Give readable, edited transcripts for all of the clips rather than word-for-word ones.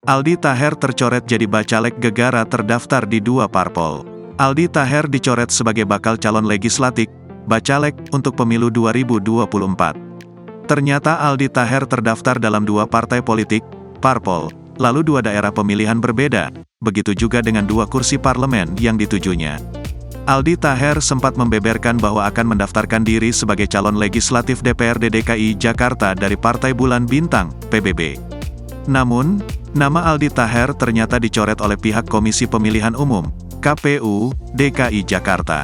Aldi Taher tercoret jadi bacalek Gegara terdaftar di 2 parpol. Aldi Taher dicoret sebagai bakal calon legislatif, bacalek, untuk pemilu 2024. Ternyata Aldi Taher terdaftar dalam 2 partai politik, parpol, lalu 2 daerah pemilihan berbeda, begitu juga dengan 2 kursi parlemen yang ditujunya. Aldi Taher sempat membeberkan bahwa akan mendaftarkan diri sebagai calon legislatif DPRD DKI Jakarta dari Partai Bulan Bintang, PBB. Namun, nama Aldi Taher ternyata dicoret oleh pihak Komisi Pemilihan Umum, KPU, DKI Jakarta.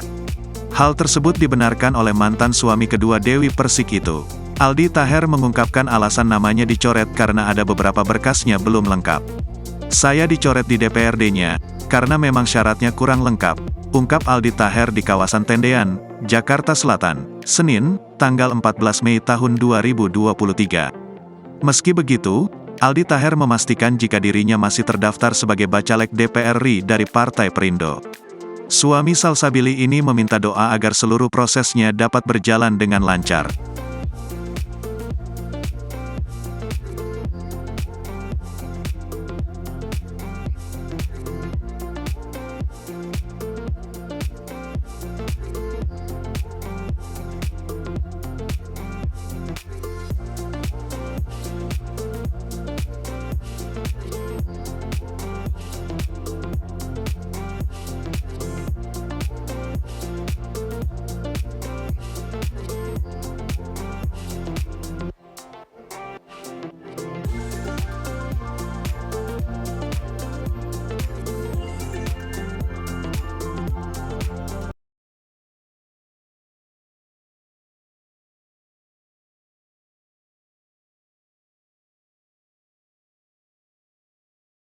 Hal tersebut dibenarkan oleh mantan suami kedua Dewi Persik itu. Aldi Taher mengungkapkan alasan namanya dicoret karena ada beberapa berkasnya belum lengkap. "Saya dicoret di DPRD-nya, karena memang syaratnya kurang lengkap," ungkap Aldi Taher di kawasan Tendean, Jakarta Selatan, Senin, tanggal 14 Mei tahun 2023. Meski begitu, Aldi Taher memastikan jika dirinya masih terdaftar sebagai bacalek DPR RI dari Partai Perindo. Suami Salsabili ini meminta doa agar seluruh prosesnya dapat berjalan dengan lancar.